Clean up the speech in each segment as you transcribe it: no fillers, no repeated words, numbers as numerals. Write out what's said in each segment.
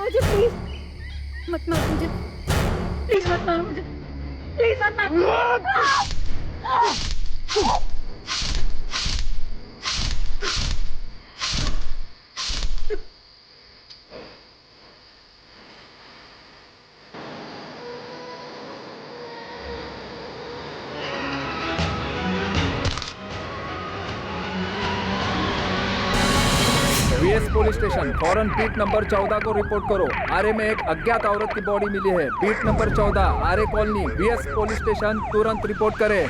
मुझे प्लीज, मत मारो मुझे प्लीज, मत मारो मुझे प्लीज, मत मारो। वीएस पुलिस स्टेशन फौरन बीट नंबर 14 को रिपोर्ट करो। आरे में एक अज्ञात औरत की बॉडी मिली है। बीट नंबर 14 आरे कॉलोनी वीएस पुलिस स्टेशन तुरंत रिपोर्ट करें।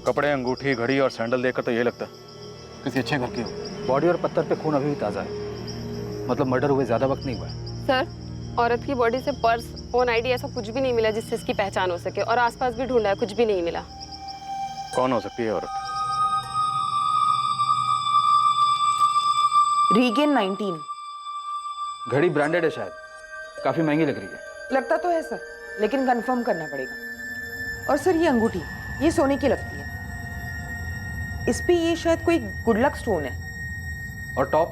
कपड़े, अंगूठी, घड़ी और सैंडल देखकर तो ये लगता किसी अच्छे घर की हो। बॉडी और पत्थर पे खून अभी भी ताज़ा है, मतलब मर्डर हुए ज़्यादा वक्त नहीं हुआ है। सर, औरत की बॉडी से पर्स, फोन, आईडी ऐसा कुछ भी नहीं मिला जिससे इसकी पहचान हो सके, और आसपास भी ढूंढा है, कुछ भी नहीं मिला। कौन हो सकती है औरत? रीगेन 19। घड़ी ब्रांडेड है शायद, काफ़ी महंगी लग रही है। लगता तो है सर, लेकिन कंफर्म करना पड़ेगा। और सर ये अंगूठी, ये सोने की लगती है। इस पे ये शायद कोई गुड लक स्टोन है। और टॉप?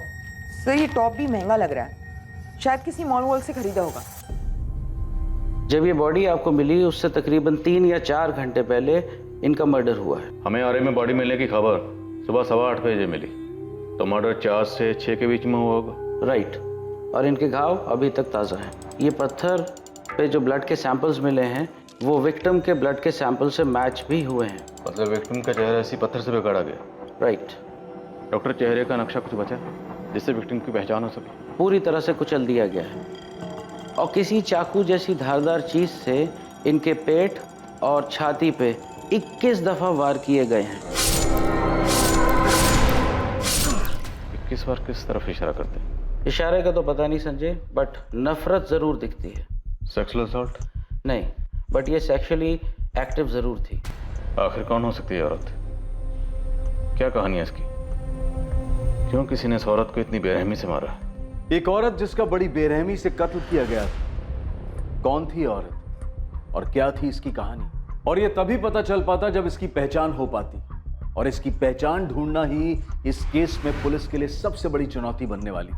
सर ये टॉप भी महंगा लग रहा है, शायद किसी मॉल वॉल से खरीदा होगा। जब ये बॉडी आपको मिली उससे तकरीबन 3 या 4 घंटे पहले इनका मर्डर हुआ है। हमें आरे में बॉडी मिलने की खबर सुबह 8:15 बजे मिली, तो मर्डर 4 से 6 के बीच में हुआ होगा। राइट, और इनके घाव अभी तक ताज़ा हैं। ये पत्थर पे जो ब्लड के सैंपल्स मिले हैं वो विक्टिम के ब्लड के सैंपल से मैच भी हुए हैं। मतलब विक्टिम का चेहरा इसी पत्थर से बिगाड़ा गया। राइट। डॉक्टर, चेहरे का नक्शा कुछ बचा जिससे विक्टिम की पहचान हो सके? पूरी तरह से कुचल दिया गया है, और किसी चाकू जैसी धारदार चीज से इनके पेट और छाती पे 21 दफा वार किए गए हैं। 21 बार किस तरफ इशारा करते हैं? इशारे का तो पता नहीं संजय, बट नफरत जरूर दिखती है। Sexual assault? नहीं, बट ये सेक्सुअली एक्टिव जरूर थी। आखिर कौन हो सकती है औरत? क्या कहानी है इसकी? क्यों किसी ने इस औरत को इतनी बेरहमी से मारा? एक औरत जिसका बड़ी बेरहमी से कत्ल किया गया था। कौन थी औरत और क्या थी इसकी कहानी? और यह तभी पता चल पाता जब इसकी पहचान हो पाती, और इसकी पहचान ढूंढना ही इस केस में पुलिस के लिए सबसे बड़ी चुनौती बनने वाली थी।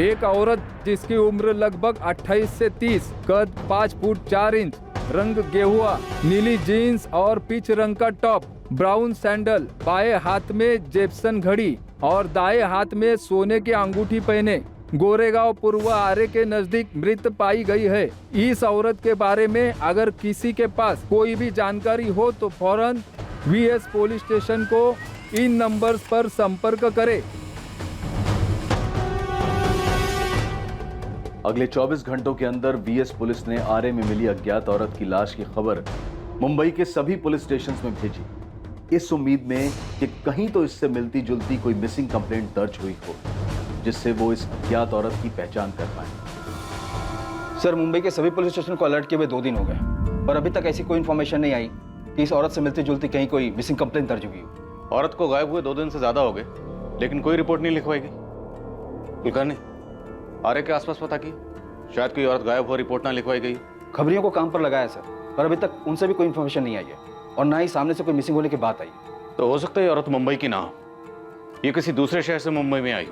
एक औरत जिसकी उम्र लगभग 28 से 30, कद 5 फुट 4 इंच, रंग गेहुआ, नीली जीन्स और पीच रंग का टॉप, ब्राउन सैंडल, बाएं हाथ में जेप्सन घड़ी और दाएं हाथ में सोने की अंगूठी पहने गोरेगांव पूर्व आरे के नजदीक मृत पाई गई है। इस औरत के बारे में अगर किसी के पास कोई भी जानकारी हो तो फौरन वीएस पुलिस स्टेशन को इन नंबर्स पर संपर्क करे। अगले 24 घंटों के अंदर वीएस पुलिस ने आरे में मिली अज्ञात औरत की लाश की खबर मुंबई के सभी पुलिस स्टेशंस में भेजी, इस उम्मीद में कि कहीं तो इससे मिलती जुलती कोई मिसिंग कंप्लेंट दर्ज हुई हो जिससे वो इस अज्ञात औरत की पहचान कर पाए। सर, मुंबई के सभी पुलिस स्टेशन को अलर्ट किए हुए 2 दिन हो गए, और अभी तक ऐसी कोई इन्फॉर्मेशन नहीं आई कि इस औरत से मिलती जुलती कहीं कोई मिसिंग कंप्लेंट दर्ज हुई हो। औरत को गायब हुए 2 दिन से ज्यादा हो गए, लेकिन कोई रिपोर्ट नहीं लिखवाई गई। कुलकर्णी, आरे के आसपास पता की, शायद कोई औरत गायब हो, रिपोर्ट ना लिखवाई गई। खबरियों को काम पर लगाया सर, पर अभी तक उनसे भी कोई इन्फॉर्मेशन नहीं आई है, और ना ही सामने से कोई मिसिंग होने की बात आई। तो हो सकता है औरत मुंबई की ना हो, ये किसी दूसरे शहर से मुंबई में आई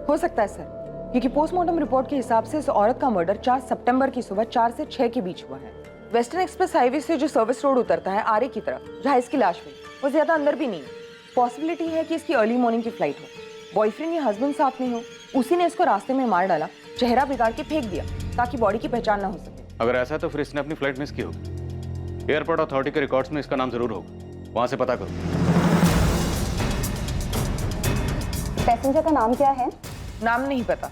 हो सकता है सर, क्योंकि पोस्टमार्टम रिपोर्ट के हिसाब से इस औरत का मर्डर 4 सितंबर की सुबह 4 से 6 के बीच हुआ है। वेस्टर्न एक्सप्रेस हाईवे से जो सर्विस रोड उतरता है आरे की तरफ, जहाँ इसकी लाश हुई, वो ज्यादा अंदर भी नहीं है। पॉसिबिलिटी है कि इसकी अर्ली मॉर्निंग की फ्लाइट हो, बॉयफ्रेंड या हस्बैंड साथ में हो, उसी ने इसको रास्ते में मार डाला, चेहरा बिगाड़ के फेंक दिया ताकि बॉडी की पहचान ना हो सके। अगर ऐसा है तो फिर इसने अपनी फ्लाइट मिस की होगी। एयरपोर्ट अथॉरिटी के रिकॉर्ड्स में इसका नाम जरूर होगा, वहां से पता करो। पैसेंजर का नाम क्या है? नाम नहीं पता,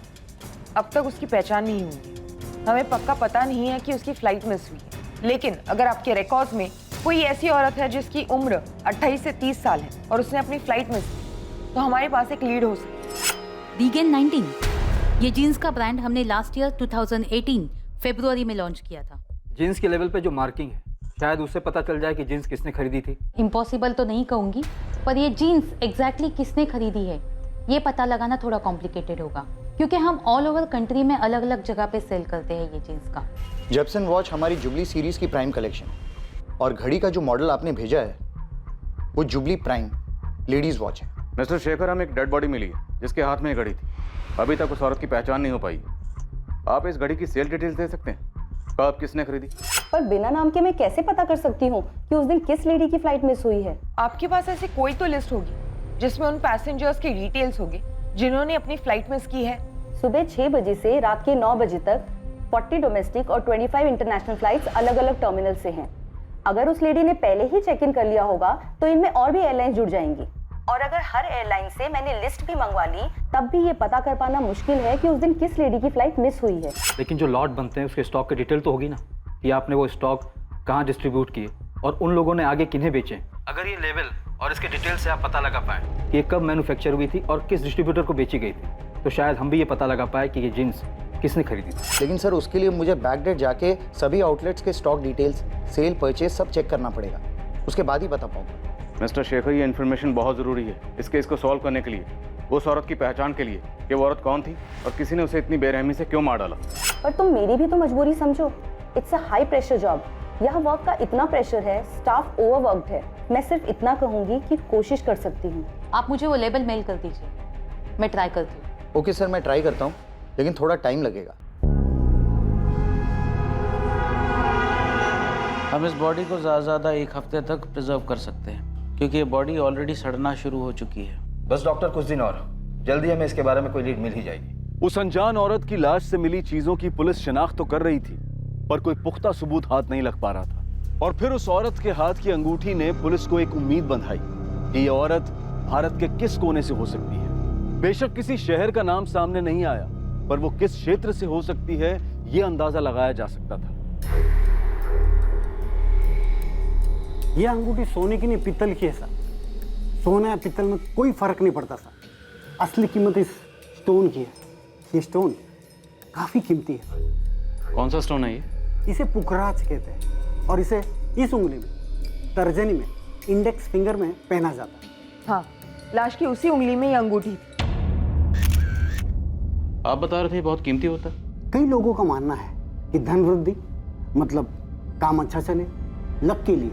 अब तक उसकी पहचान नहीं हुई। हमें पक्का पता नहीं है कि उसकी फ्लाइट मिस हुई है, लेकिन अगर आपके रिकॉर्ड्स में कोई ऐसी औरत है जिसकी उम्र 28 से 30 साल है और उसने अपनी फ्लाइट मिस की, तो हमारे पास एक लीड हो सकती है। रीगेन 19, ये जीन्स का ब्रांड हमने लास्ट ईयर 2018 फरवरी में लॉन्च किया था। जीन्स के लेवल पे जो मार्किंग है, शायद उससे पता चल जाए कि जीन्स किसने खरीदी थी। इम्पॉसिबल तो नहीं कहूंगी, पर ये जीन्स एग्जैक्टली किसने खरीदी है ये पता लगाना थोड़ा कॉम्प्लिकेटेड होगा, क्योंकि हम ऑल ओवर कंट्री में अलग अलग जगह पे सेल करते हैं ये जीन्स का। जेप्सन वॉच हमारी जुबली सीरीज की प्राइम कलेक्शन है और घड़ी का जो मॉडल आपने भेजा है वो जुबली प्राइम लेडीज वॉच है। मिस्टर शेखर, हमें एक डेड बॉडी मिली है जिसके हाथ में ये घड़ी थी। अभी तक उस औरत की पहचान नहीं हो पाई। आप इस घड़ी की सेल डिटेल्स दे सकते हैं? कब, किसने खरीदी? पर बिना नाम के मैं कैसे पता कर सकती हूँ कि उस दिन किस लेडी की फ्लाइट मिस हुई है? आपके पास ऐसी कोई तो लिस्ट होगी जिसमें उन पैसेंजर्स की डिटेल्स होगी जिन्होंने अपनी फ्लाइट मिस की है। सुबह 6 बजे से रात के 9 बजे तक 40 डोमेस्टिक और 25 इंटरनेशनल फ्लाइट्स अलग अलग टर्मिनल से हैं। अगर उस लेडी ने पहले ही चेक इन कर लिया होगा तो इनमें और भी एयरलाइंस जुड़ जाएंगी, और अगर हर एयरलाइन से मैंने लिस्ट भी मंगवा ली तब भी ये पता कर पाना मुश्किल है कि उस दिन किस लेडी की फ्लाइट मिस हुई है। लेकिन जो लॉट बनते हैं उसके स्टॉक की डिटेल तो होगी ना, कि आपने वो स्टॉक कहाँ डिस्ट्रीब्यूट किए और उन लोगों ने आगे किन्हें बेचे। अगर ये लेवल और इसके डिटेल से आप पता लगा पाए कि ये कब मैन्युफैक्चर हुई थी और किस डिस्ट्रीब्यूटर को बेची गई थी, तो शायद हम भी ये पता लगा पाए कि ये जीन्स किसने खरीदी थी। लेकिन सर उसके लिए मुझे बैकडेट जाके सभी आउटलेट्स के स्टॉक डिटेल्स, सेल, परचेज सब चेक करना पड़ेगा, उसके बाद ही बता पाऊंगा। मिस्टर शेखर, ये इन्फॉर्मेशन बहुत ज़रूरी है इस केस को सॉल्व करने के लिए, उस औरत की पहचान के लिए कि वो औरत कौन थी और किसी ने उसे इतनी बेरहमी से क्यों मार डाला। पर तुम मेरी भी तो मजबूरी समझो। It's a high pressure job. यहाँ वर्क का इतना प्रेशर है, स्टाफ ओवरवर्क्ड है। मैं सिर्फ इतना कहूंगी कि कोशिश कर सकती हूँ। आप मुझे वो लेबल मेल कर दीजिए, मैं ट्राई करती हूँ। ओके सर, मैं ट्राई करता हूँ, लेकिन थोड़ा टाइम लगेगा। हम इस बॉडी को ज़्यादा 1 हफ्ते तक प्रिजर्व कर सकते हैं क्योंकि ये बॉडी ऑलरेडी सड़ना शुरू हो चुकी है। बस डॉक्टर कुछ दिन और, जल्दी हमें इसके बारे में कोई लीड मिल ही जाएगी। उस अनजान औरत की लाश से मिली चीजों की पुलिस शिनाख्त तो कर रही थी, पर कोई पुख्ता सबूत हाथ नहीं लग पा रहा था। और फिर उस औरत के हाथ की अंगूठी ने पुलिस को एक उम्मीद बंधाई कि ये औरत भारत के किस कोने से हो सकती है। बेशक किसी शहर का नाम सामने नहीं आया, पर वो किस क्षेत्र से हो सकती है ये अंदाजा लगाया जा सकता था। ये अंगूठी सोने की नहीं पीतल की है सर। सोना या पीतल में कोई फर्क नहीं पड़ता सर। असली कीमत इस स्टोन की है। ये स्टोन काफी कीमती है। कौन सा स्टोन है ये? इसे पुखराज कहते हैं और इसे इस उंगली में, तर्जनी में, इंडेक्स फिंगर में पहना जाता है। हाँ, लाश की उसी उंगली में ये अंगूठी थी। आप बता रहे थे बहुत कीमती होता है। कई लोगों का मानना है कि धन वृद्धि मतलब काम अच्छा चले, लक के लिए,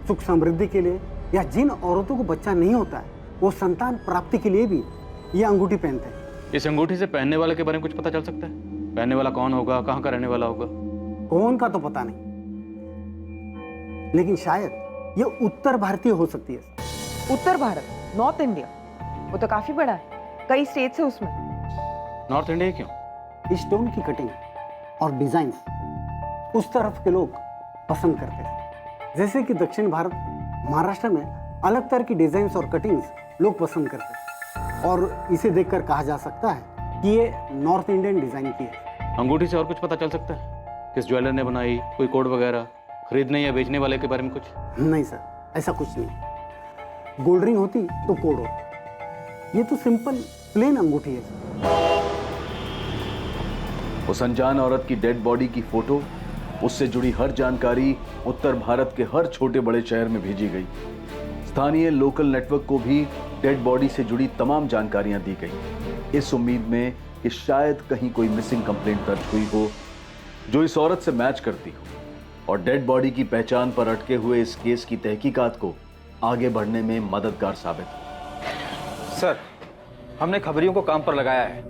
सुख समृद्धि के लिए, या जिन औरतों को बच्चा नहीं होता है वो संतान प्राप्ति के लिए भी ये अंगूठी पहनते हैं। इस अंगूठी से पहनने वाले के बारे में कुछ पता चल सकता है? पहनने वाला कौन होगा, कहाँ का रहने वाला होगा? कौन का तो पता नहीं, लेकिन शायद ये उत्तर भारतीय हो सकती है। उत्तर भारत, नॉर्थ इंडिया, वो तो काफी बड़ा है, कई स्टेट्स है उसमें। नॉर्थ इंडिया क्यों? इस स्टोन की कटिंग और डिजाइन उस तरफ के लोग पसंद करते हैं। जैसे कि दक्षिण भारत, महाराष्ट्र में अलग तरह की डिजाइन्स और कटिंग्स लोग पसंद करते हैं, और इसे देखकर कहा जा सकता है कि ये नॉर्थ इंडियन डिजाइन की है। अंगूठी से और कुछ पता चल सकता है? किस ज्वेलर ने बनाई, कोई कोड वगैरह, खरीदने या बेचने वाले के बारे में कुछ? नहीं सर, ऐसा कुछ नहीं। गोल्ड रिंग होती तो कोड होता, ये तो सिंपल प्लेन अंगूठी है। उस अनजान औरत की डेड बॉडी की फोटो, उससे जुड़ी हर जानकारी उत्तर भारत के हर छोटे बड़े शहर में भेजी गई। स्थानीय लोकल नेटवर्क को भी डेड बॉडी से जुड़ी तमाम जानकारियां दी गई, इस उम्मीद में कि शायद कहीं कोई मिसिंग कंप्लेंट दर्ज हुई हो जो इस औरत से मैच करती हो और डेड बॉडी की पहचान पर अटके हुए इस केस की तहकीकात को आगे बढ़ने में मददगार साबित हो। सर, हमने खबरियों को काम पर लगाया है।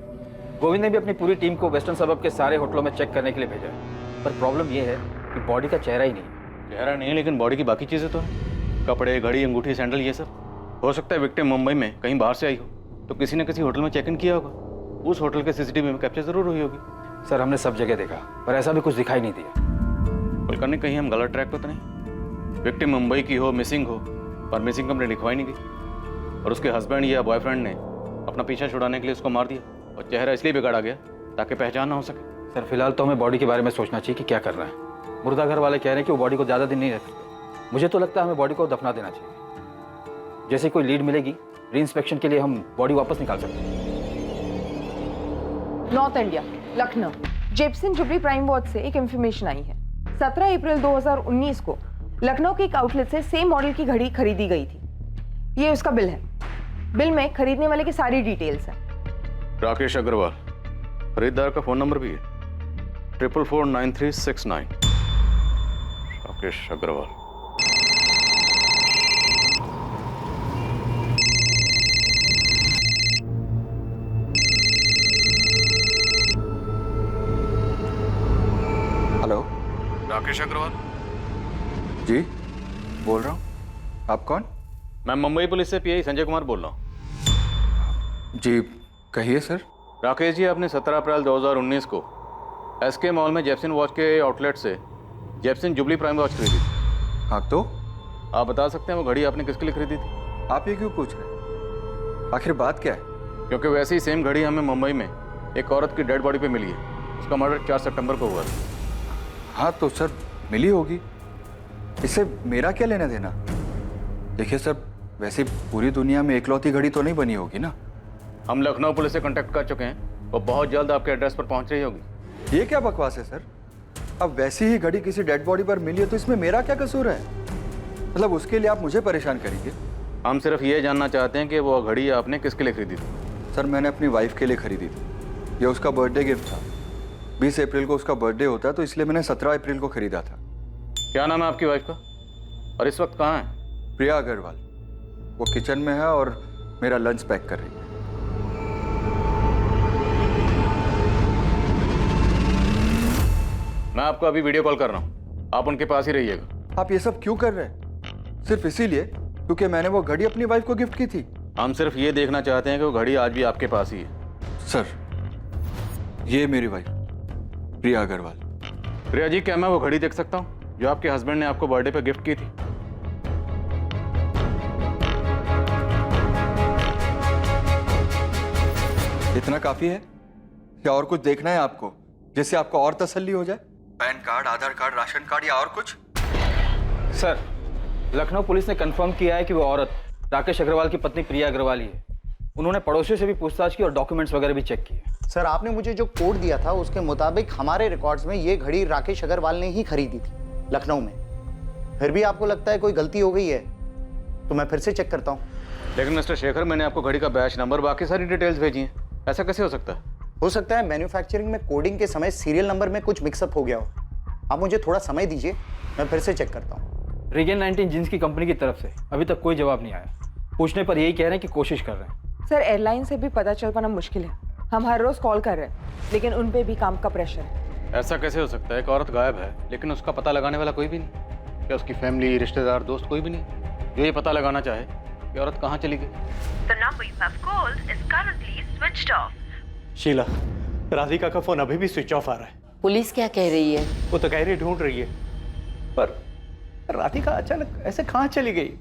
गोविंद ने भी अपनी पूरी टीम को वेस्टर्न सबब के सारे होटलों में चेक करने के लिए भेजा है, पर प्रॉब्लम यह है कि बॉडी का चेहरा ही नहीं है। चेहरा नहीं है, लेकिन बॉडी की बाकी चीज़ें तो हैं। कपड़े, घड़ी, अंगूठी, सैंडल, ये सब। हो सकता है विक्टिम मुंबई में कहीं बाहर से आई हो, तो किसी ने किसी होटल में चेक इन किया होगा, उस होटल के सीसीटीवी में कैप्चर जरूर हुई होगी। सर, हमने सब जगह देखा, पर ऐसा भी कुछ दिखाई नहीं दिया। कुलकर्णी, कहीं हम गलत ट्रैक पर तो नहीं? विक्टिम मुंबई की हो, मिसिंग हो, पर मिसिंग कंप्लेंट लिखवाई नहीं गई और उसके हस्बैंड या बॉयफ्रेंड ने अपना पीछा छुड़ाने के लिए उसको मार दिया और चेहरा इसलिए बिगाड़ा गया ताकि पहचान ना हो सके। सर, फिलहाल तो हमें बॉडी के बारे में सोचना चाहिए कि क्या करना है। मुर्दा घर वाले कह रहे हैं कि वो बॉडी को ज़्यादा दिन नहीं रख सकते। मुझे तो लगता है हमें बॉडी को दफना देना चाहिए। जैसे कोई लीड मिलेगी, री इंस्पेक्शन के लिए हम बॉडी वापस निकाल सकते हैं। नॉर्थ इंडिया, लखनऊ, जेप्सन जुबली प्राइम वॉच से एक इंफॉर्मेशन आई है। 17 अप्रैल 2019 को लखनऊ के एक आउटलेट से सेम मॉडल की घड़ी खरीदी गई थी। ये उसका बिल है। बिल में खरीदने वाले की सारी डिटेल्स हैं। राकेश अग्रवाल, खरीदार का फोन नंबर भी है 444939। राकेश अग्रवाल। हेलो, राकेश अग्रवाल जी बोल रहा हूँ। आप कौन? मैं मुंबई पुलिस से पीआई संजय कुमार बोल रहा हूँ। जी कहिए सर। राकेश जी, आपने 17 अप्रैल 2019 को एसके मॉल में जेप्सन वॉच के आउटलेट से जेप्सन जुबली प्राइम वॉच खरीदी थी। हाँ तो आप बता सकते हैं वो घड़ी आपने किसके लिए खरीदी थी? आप ये क्यों पूछ रहे हैं? आखिर बात क्या है? क्योंकि वैसी ही सेम घड़ी हमें मुंबई में एक औरत की डेड बॉडी पे मिली है। उसका मर्डर 4 सितंबर को हुआ था। हाँ तो सर मिली होगी, इससे मेरा क्या लेना देना? देखिए सर, वैसे पूरी दुनिया में इकलौती घड़ी तो नहीं बनी होगी ना। हम लखनऊ पुलिस से कांटेक्ट कर चुके हैं, वो बहुत जल्द आपके एड्रेस पर पहुंच रही होगी। ये क्या बकवास है सर? अब वैसी ही घड़ी किसी डेड बॉडी पर मिली है तो इसमें मेरा क्या कसूर है? मतलब उसके लिए आप मुझे परेशान करेंगे? हम सिर्फ ये जानना चाहते हैं कि वो घड़ी आपने किसके लिए खरीदी थी। सर मैंने अपनी वाइफ के लिए खरीदी थी। ये उसका बर्थडे गिफ्ट था। 20 अप्रैल को उसका बर्थडे होता है तो इसलिए मैंने 17 अप्रैल को खरीदा था। क्या नाम है आपकी वाइफ का और इस वक्त कहाँ है? प्रिया अग्रवाल। वो किचन में है और मेरा लंच पैक कर रही है। मैं आपको अभी वीडियो कॉल कर रहा हूँ, आप उनके पास ही रहिएगा। आप ये सब क्यों कर रहे हैं? सिर्फ इसीलिए क्योंकि मैंने वो घड़ी अपनी वाइफ को गिफ्ट की थी। हम सिर्फ ये देखना चाहते हैं कि वो घड़ी आज भी आपके पास ही है। सर ये मेरी वाइफ प्रिया अग्रवाल। प्रिया जी, क्या मैं वो घड़ी देख सकता हूँ जो आपके हस्बैंड ने आपको बर्थडे पे गिफ्ट की थी? इतना काफी है या और कुछ देखना है आपको जिससे आपको और तसल्ली हो जाए? पैन कार्ड, आधार कार्ड, राशन कार्ड या और कुछ? सर, लखनऊ पुलिस ने कंफर्म किया है कि वो औरत राकेश अग्रवाल की पत्नी प्रिया अग्रवाल ही है। उन्होंने पड़ोसियों से भी पूछताछ की और डॉक्यूमेंट्स वगैरह भी चेक किए। सर आपने मुझे जो कोड दिया था उसके मुताबिक हमारे रिकॉर्ड्स में ये घड़ी राकेश अग्रवाल ने ही खरीदी थी लखनऊ में। फिर भी आपको लगता है कोई गलती हो गई है तो मैं फिर से चेक करता हूँ। लेकिन मिस्टर शेखर, मैंने आपको घड़ी का बैच नंबर, बाकी सारी डिटेल्स भेजी हैं। ऐसा कैसे हो सकता है? हो सकता है मैन्युफैक्चरिंग में कोडिंग के समय सीरियल नंबर में कुछ मिक्सअप हो गया हो। आप मुझे थोड़ा समय दीजिए, मैं फिर से चेक करता हूँ। रीगन 19 जींस की कंपनी की तरफ से अभी तक कोई जवाब नहीं आया। पूछने पर यही कह रहे हैं कि कोशिश कर रहे हैं। सर एयरलाइन से भी पता चल पाना मुश्किल है। हम हर रोज कॉल कर रहे हैं लेकिन उन पे भी काम का प्रेशर है। ऐसा कैसे हो सकता है? एक औरत गायब है लेकिन उसका पता लगाने वाला कोई भी नहीं। क्या उसकी फैमिली, रिश्तेदार, दोस्त कोई भी नहीं जो ये पता लगाना चाहे कि औरत कहाँ चली गई? The number you have called is currently switched off. Sheila, Radhika का फोन अभी भी स्विच ऑफ आ रहा है। पुलिस क्या कह रही है? वो तो कह रही ढूंढ रही है, पर राधिका अचानक ऐसे कहाँ चली गई?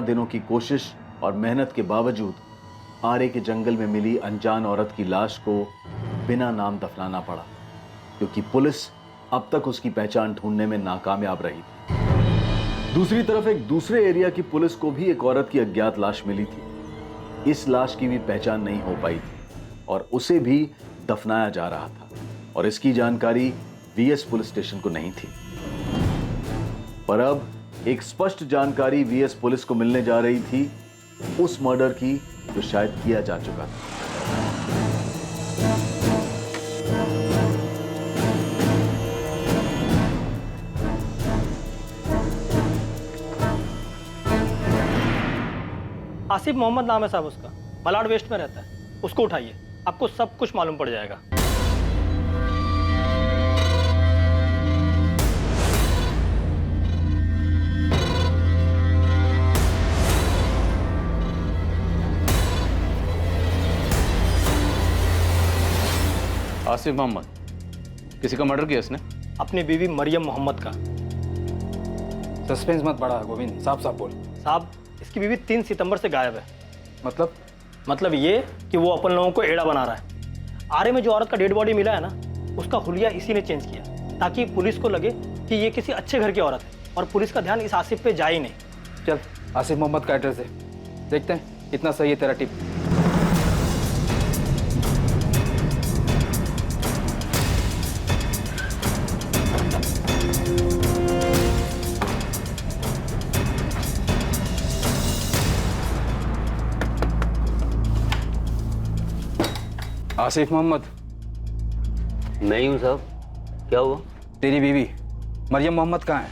दिनों की कोशिश और मेहनत के बावजूद आरे के जंगल में मिली अनजान औरत की लाश को बिना नाम दफनाना पड़ा, क्योंकि पुलिस अब तक उसकी पहचान ढूंढने में नाकामयाब रही थी। दूसरी तरफ एक दूसरे एरिया की पुलिस को भी एक औरत की अज्ञात लाश मिली थी। इस लाश की भी पहचान नहीं हो पाई थी और उसे भी दफनाया जा रहा था, और इसकी जानकारी वीएस पुलिस स्टेशन को नहीं थी। पर अब एक स्पष्ट जानकारी वीएस पुलिस को मिलने जा रही थी उस मर्डर की जो शायद किया जा चुका था। आसिफ मोहम्मद नाम है साहब उसका, मलाड वेस्ट में रहता है। उसको उठाइए, आपको सब कुछ मालूम पड़ जाएगा। आसिफ मोहम्मद, किसी का मर्डर किया इसने? अपनी बीवी मरियम मोहम्मद का। सस्पेंस मत बढ़ा गोविंद, साफ साफ बोल। साहब, इसकी बीवी 3 सितंबर से गायब है। मतलब ये कि वो अपन लोगों को एड़ा बना रहा है। आरे में जो औरत का डेड बॉडी मिला है ना, उसका हुलिया इसी ने चेंज किया ताकि पुलिस को लगे कि ये किसी अच्छे घर की औरत है और पुलिस का ध्यान इस आसिफ पे जाए ही नहीं। चल आसिफ मोहम्मद का एड्रेस है, देखते हैं इतना सही है तेरा टिप। आसिफ मोहम्मद। मैं ही हूँ साहब। क्या हुआ? तेरी बीवी मरियम मोहम्मद कहाँ है?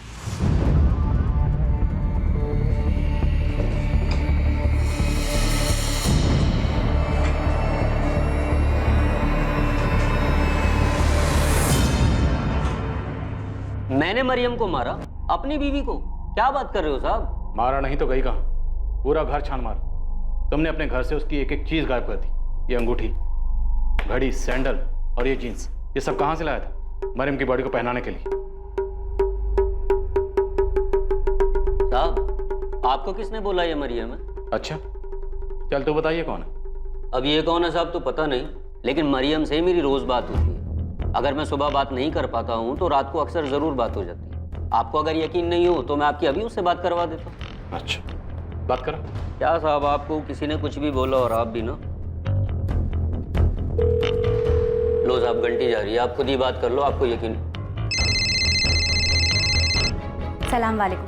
मैंने मरियम को मारा? अपनी बीवी को? क्या बात कर रहे हो साहब? मारा नहीं तो गई कहाँ? पूरा घर छान मारा। तुमने अपने घर से उसकी एक एक चीज गायब कर दी। ये अंगूठी, घड़ी, सैंडल और ये जीन्स, ये सब कहाँ से लाया था मरियम की बॉडी को पहनाने के लिए? साहब आपको किसने बोला ये मरियम है? अच्छा चल तू बताइए कौन है? अब ये कौन है साहब तो पता नहीं, लेकिन मरियम से मेरी रोज बात होती है। अगर मैं सुबह बात नहीं कर पाता हूँ तो रात को अक्सर जरूर बात हो जाती है। आपको अगर यकीन नहीं हो तो मैं आपकी अभी उससे बात करवा देता हूँ। अच्छा बात करो। क्या साहब, आपको किसी ने कुछ भी बोला और आप भी ना। लो साहब घंटी जा रही है, आप खुद ही बात कर लो, आपको यकीन। सलाम वालेकुम,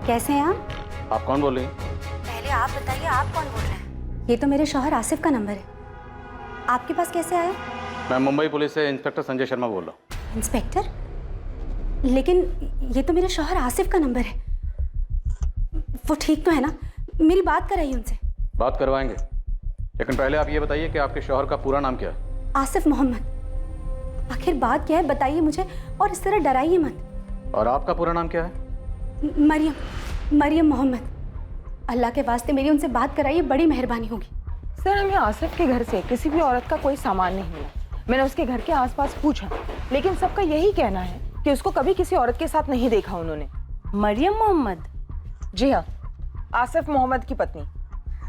कैसे हैं आप? आप कौन बोल रही हैं? पहले आप बताइए, आप कौन बोल रहे हैं? ये तो मेरे शौहर आसिफ का नंबर है। आपके पास कैसे आया? मैं मुंबई पुलिस से इंस्पेक्टर संजय शर्मा बोल रहा हूँ। इंस्पेक्टर? लेकिन ये तो मेरे शौहर आसिफ का नंबर है। वो ठीक तो है ना? मेरी बात कराइए उनसे। बात करवाएंगे, लेकिन पहले आप ये बताइए कि आपके शौहर का पूरा नाम क्या है? आसिफ मोहम्मद। आखिर बात क्या है बताइए मुझे, और इस तरह डराइए मत। और आपका पूरा नाम क्या है? मरियम मोहम्मद। अल्लाह के वास्ते मेरी उनसे बात कराइए, बड़ी मेहरबानी होगी। सर हमें आसिफ के घर से किसी भी औरत का कोई सामान नहीं मिला। मैंने उसके घर के आसपास पूछा, लेकिन सबका यही कहना है कि उसको कभी किसी औरत के साथ नहीं देखा उन्होंने। मरियम मोहम्मद? जी हाँ, आसिफ मोहम्मद की पत्नी।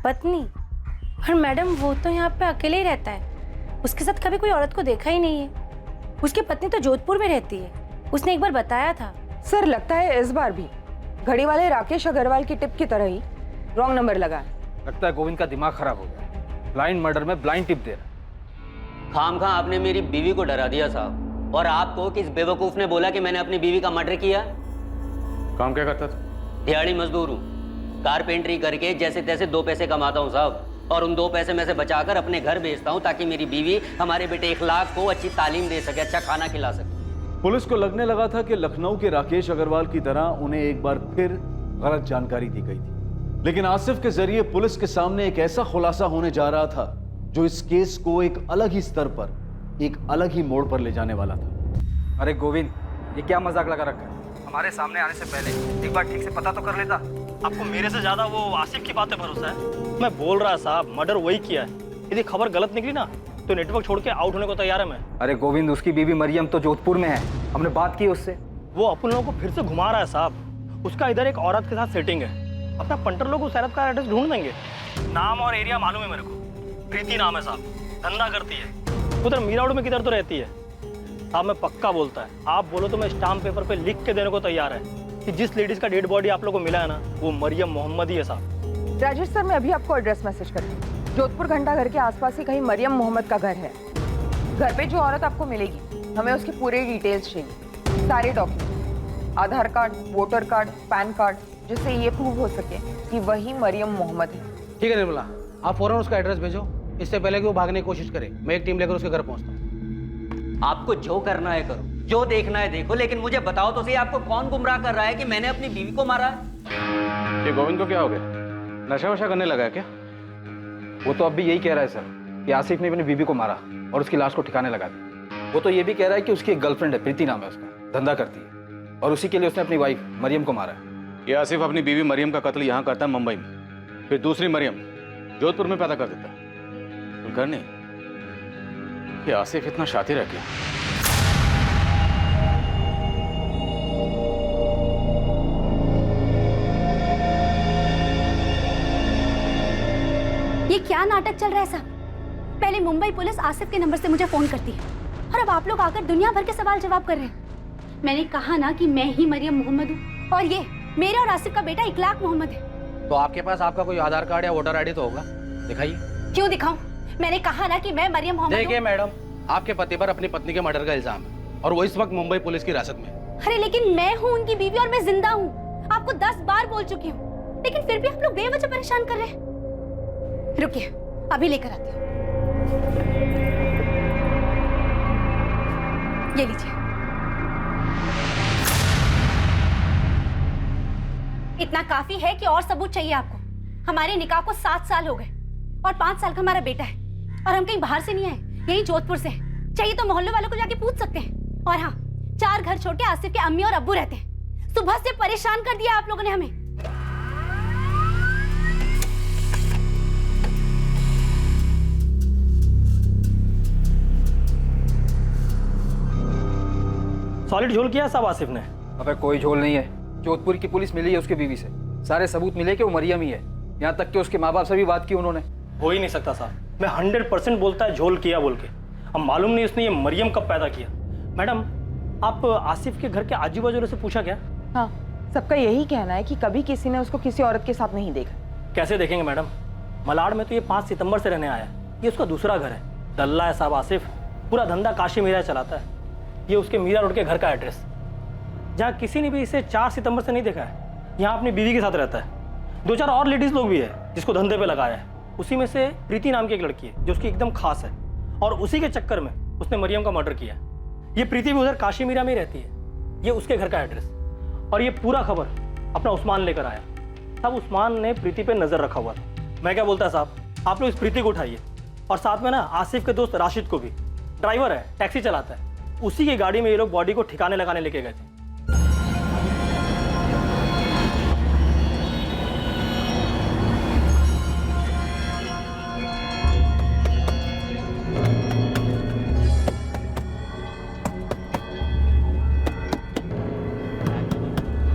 पत्नी? पर मैडम वो तो यहाँ पे अकेले ही रहता है, उसके साथ कभी कोई औरत को देखा ही नहीं है। उसकी पत्नी तो जोधपुर में रहती है, उसने एक बार बताया था। सर लगता है इस बार भी घड़ी वाले राकेश अग्रवाल की टिप की तरह ही रॉन्ग नंबर लगा है। लगता है गोविंद का दिमाग खराब हो गया, ब्लाइंड मर्डर में ब्लाइंड टिप दे रहा। खामखा आपने मेरी बीवी को डरा दिया साहब। और आपको किस बेवकूफ ने बोला कि मैंने अपनी बीवी का मर्डर किया? काम क्या करता था? दिहाड़ी मजदूर हूँ, कारपेंटरी करके जैसे तैसे 2 पैसे कमाता हूँ साहब, और उन 2 पैसे में से बचाकर अपने घर भेजता हूँ ताकि मेरी बीवी हमारे बेटे इखलाक को अच्छी तालीम दे सके, अच्छा खाना खिला सके। पुलिस को लगने लगा था कि लखनऊ के राकेश अग्रवाल की तरह उन्हें एक बार फिर गलत जानकारी दी गई थी, लेकिन आसिफ के जरिए पुलिस के सामने एक ऐसा खुलासा होने जा रहा था जो इस केस को एक अलग ही स्तर पर, एक अलग ही मोड़ पर ले जाने वाला था। अरे गोविंद, ये क्या मजाक लगा रखा है? हमारे सामने आने से पहले एक बार ठीक से पता तो कर लेता। आपको मेरे से ज्यादा वो आसिफ की बातें भरोसा है? मैं बोल रहा साहब, मर्डर वही किया है। यदि खबर गलत निकली ना तो नेटवर्क छोड़ के आउट होने को तैयार है मैं। अरे गोविंद, उसकी बीवी मरियम तो जोधपुर में है, हमने बात की उससे। वो अपन लोगों को फिर से घुमा रहा है साहब। उसका इधर एक औरत के साथ सेटिंग है। अपना पंटर लोग उस औरत का एड्रेस ढूंढ देंगे। नाम और एरिया मालूम है मेरे को, प्रीति नाम है साहब, धंधा करती है उधर मीरा रोड में। किधर तो रहती है साहब, मैं पक्का बोलता है, आप बोलो तो मैं स्टाम्प पेपर पे लिख के देने को तैयार है कि जिस लेडीज का डेड बॉडी आप लोगों को मिला है ना, वो मरियम मोहम्मद ही है साहब। राजेश सर, मैं अभी आपको एड्रेस मैसेज करती हूँ। जोधपुर घंटा घर के आसपास ही कहीं मरियम मोहम्मद का घर है। घर पे जो औरत आपको मिलेगी, हमें उसकी पूरी डिटेल्स चाहिए, सारे document, Aadhaar card, voter card, PAN card, जिससे ये प्रूव हो सके कि वही मरियम मोहम्मद है। ठीक है निर्मला, आप फौरन उसका एड्रेस भेजो, इससे पहले कि वो भागने की कोशिश करे। मैं एक टीम लेकर उसके घर पहुंचता हूँ। आपको जो करना है करो, जो देखना है देखो, लेकिन मुझे बताओ तो सही, आपको कौन गुमराह कर रहा है कि मैंने अपनी बीवी को मारा है? ये गोविंद को क्या हो गया? नशा वशा करने लगा है क्या? वो तो अब भी यही कह रहा है सर कि आसिफ ने अपनी बीवी को मारा और उसकी लाश को ठिकाने लगा दी। वो तो ये भी कह रहा है कि उसकी एक गर्लफ्रेंड है, प्रीति नाम है उसका, धंधा करती है, और उसी के लिए उसने अपनी वाइफ मरियम को मारा है। ये आसिफ अपनी बीवी मरियम का कत्ल यहाँ करता है मुंबई में, फिर दूसरी मरियम जोधपुर में पैदा कर देता है। करने ये आसिफ इतना शातिर है क्या? ये क्या नाटक चल रहा है साहब? पहले मुंबई पुलिस आसिफ के नंबर से मुझे फोन करती है और अब आप लोग आकर दुनिया भर के सवाल जवाब कर रहे हैं। मैंने कहा ना कि मैं ही मरियम मोहम्मद हूँ और ये मेरे और आसिफ का बेटा इकलाक मोहम्मद है। तो आपके पास आपका कोई आधार कार्ड या वोटर आईडी तो होगा, दिखाइए। क्यों दिखाऊं? मैंने कहा ना कि मैं मरियम मोहम्मद हूँ। देखिए मैडम, आपके पति पर अपनी पत्नी के मर्डर का इल्जाम है और वो इस वक्त मुंबई पुलिस की हिरासत में है। अरे लेकिन मैं हूँ उनकी बीवी और मैं जिंदा हूँ। आपको 10 बार बोल चुकी हूँ, लेकिन फिर भी आप लोग बेवजह परेशान कर रहे हैं। रुकिए, अभी लेकर आती हूँ। ये लीजिए। इतना काफी है कि और सबूत चाहिए आपको? हमारे निकाह को 7 साल हो गए और 5 साल का हमारा बेटा है और हम कहीं बाहर से नहीं आए, यही जोधपुर से हैं। चाहिए तो मोहल्ले वालों को जाके पूछ सकते हैं। और हाँ, 4 घर छोड़ के आसिफ के अम्मी और अब्बू रहते हैं। सुबह से परेशान कर दिया आप लोगों ने हमें। सॉलिड झोल किया सब आसिफ ने। अबे कोई झोल नहीं है, जोधपुर की पुलिस मिली है उसकी बीवी से, सारे सबूत मिले कि वो मरियम ही है। यहाँ तक कि उसके माँ बाप से भी बात की उन्होंने। हो ही नहीं सकता साहब, मैं 100% बोलता है झोल किया बोल के। अब मालूम नहीं उसने ये मरियम कब पैदा किया। मैडम, आप आसिफ के घर के आजू बाजू से पूछा क्या? हाँ, सबका यही कहना है कि कभी किसी ने उसको किसी औरत के साथ नहीं देखा। कैसे देखेंगे मैडम, मलाड में तो ये 5 सितंबर से रहने आया है। ये उसका दूसरा घर है। दल्ला है साहब आसिफ, पूरा धंधा काशी मीरा चलाता है। ये उसके मीरा रोड के घर का एड्रेस, जहाँ किसी ने भी इसे 4 सितंबर से नहीं देखा है। यहाँ अपनी बीवी के साथ रहता है। 2-4 और लेडीज लोग भी है जिसको धंधे पे लगाया है। उसी में से प्रीति नाम की एक लड़की है जो उसकी एकदम खास है, और उसी के चक्कर में उसने मरियम का मर्डर किया। ये प्रीति भी उधर काशी मीरा में ही रहती है। ये उसके घर का एड्रेस, और ये पूरा खबर अपना उस्मान लेकर आया। तब उस्मान ने प्रीति पे नजर रखा हुआ था। मैं क्या बोलता है साहब, आप लोग इस प्रीति को उठाइए और साथ में ना आसिफ के दोस्त राशिद को भी। ड्राइवर है, टैक्सी चलाता है। उसी की गाड़ी में ये लोग बॉडी को ठिकाने लगाने लेके गए थे।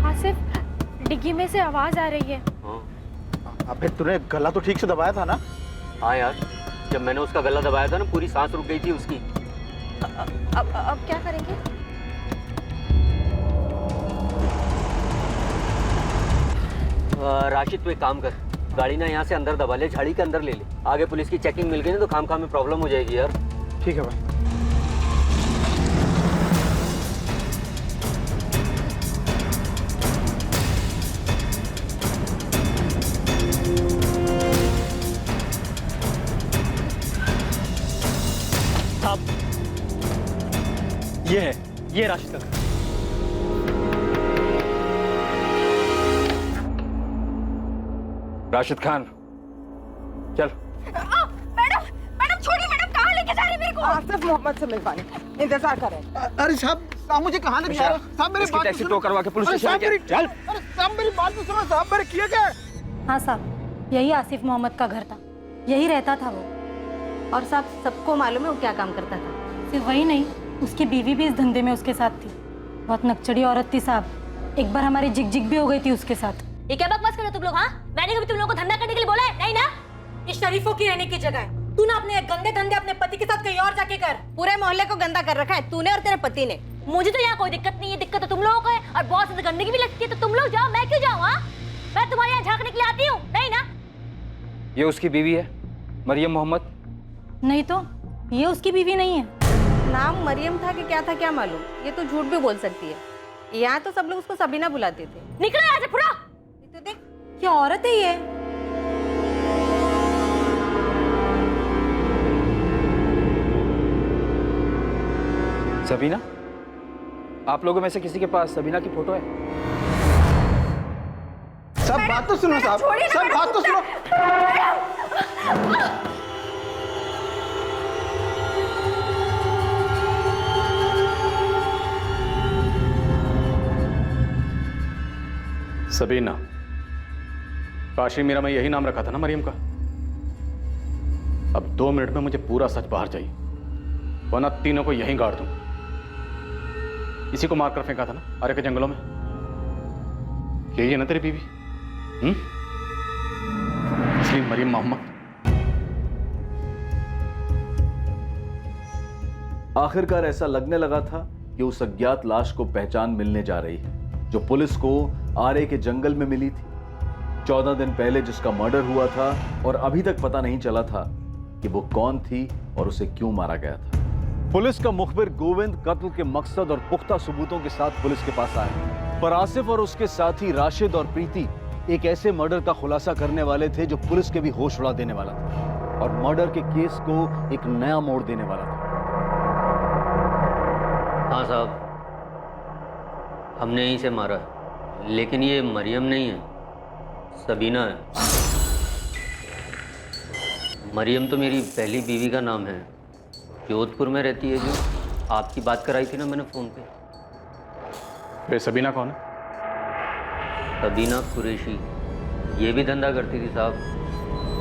आसिफ, डिग्गी में से आवाज आ रही है। अबे तूने गला तो ठीक से दबाया था ना? हाँ यार, जब मैंने उसका गला दबाया था ना, पूरी सांस रुक गई थी उसकी। अब क्या करेंगे? राशिद, तू एक काम कर, गाड़ी ना यहाँ से अंदर दबा ले, झाड़ी के अंदर ले ले। आगे पुलिस की चेकिंग मिल गई ना तो खाम में प्रॉब्लम हो जाएगी यार। ठीक है भाई। ये है, ये राशिद का घर। राशिद खान, चल। मैडम छोड़िए। मैडम कहाँ लेके जा रही है मेरे को? आसिफ मोहम्मद से मिलवाने, इंतजार कर रहे हैं। अरे साहब मुझे कहाँ लेके जा रहे हो? साहब मेरी बात टैक्सी टो करवा के पुलिस स्टेशन लेके चल। अरे साहब मेरी बात तो सुनो। साहब मेरे किया क्या? हाँ साहब, यही आसिफ मोहम्मद का घर था, यही रहता था वो। और साहब सबको मालूम है वो क्या काम करता था। सिर्फ वही नहीं, उसकी बीवी भी इस धंधे में उसके साथ थी। बहुत नकचड़ी औरत थी साहब। एक बार हमारी जिग भी हो गई थी उसके साथ। ये क्या बकवास कर रहे हो तुम लोग? हाँ, मैंने कभी तुम लोगों को धंधा करने के लिए बोला है? नहीं ना। ये शरीफों की रहने की जगह है। तू ना अपने गंदे धंधे अपने पति के साथ कहीं और जाके कर। पूरे मोहल्ले को गंदा कर रखा है तूने और तेरे पति ने। मुझे तो यहाँ कोई दिक्कत नहीं है, दिक्कत तो तुम लोगों को है। और बहुत ज्यादा गंदगी भी लगती है तो तुम लोग जाओ, मैं क्यों जाऊँ? हाँ, मैं तुम्हारे यहाँ झांकने के लिए आती हूँ? नहीं ना। ये उसकी बीवी है मरियम मोहम्मद। नहीं तो ये उसकी बीवी नहीं है। नाम मरियम था कि क्या था क्या मालूम। ये तो झूठ भी बोल सकती है। यहाँ तो सब लोग उसको सबीना बुलाते थे। निकलो यहाँ से पूरा। तो देख, क्या औरत है ये। सबीना, आप लोगों में से किसी के पास सबीना की फोटो है? सब बात तो सुनो साहब, सब बात तो सुनो। सबीना, काशी मीरा में यही नाम रखा था ना मरियम का। अब 2 मिनट में मुझे पूरा सच बाहर चाहिए, वरना तीनों को यहीं गाड़ दूं। इसी को मारकर फेंका था ना आरे के जंगलों में। यही है ना तेरी बीवी? असली मरियम मोहम्मद। आखिरकार ऐसा लगने लगा था कि उस अज्ञात लाश को पहचान मिलने जा रही है, जो पुलिस को आरे के जंगल में मिली थी। 14 दिन पहले जिसका मर्डर हुआ था और अभी तक पता नहीं चला था कि वो कौन थी और उसे क्यों मारा गया था। पुलिस का मुखबिर गोविंद कत्ल के मकसद और पुख्ता सबूतों के साथ पुलिस के पास आया, पर आसिफ और उसके साथी राशिद और प्रीति एक ऐसे मर्डर का खुलासा करने वाले थे जो पुलिस के भी होश उड़ा देने वाला था और मर्डर के केस को एक नया मोड़ देने वाला था। हाँ साहब, हमने यहीं से मारा, लेकिन ये मरियम नहीं है, सबीना है। मरियम तो मेरी पहली बीवी का नाम है, जोधपुर में रहती है, जो आपकी बात कराई थी ना मैंने फ़ोन पे। वे सबीना कौन है? सबीना कुरैशी, ये भी धंधा करती थी साहब।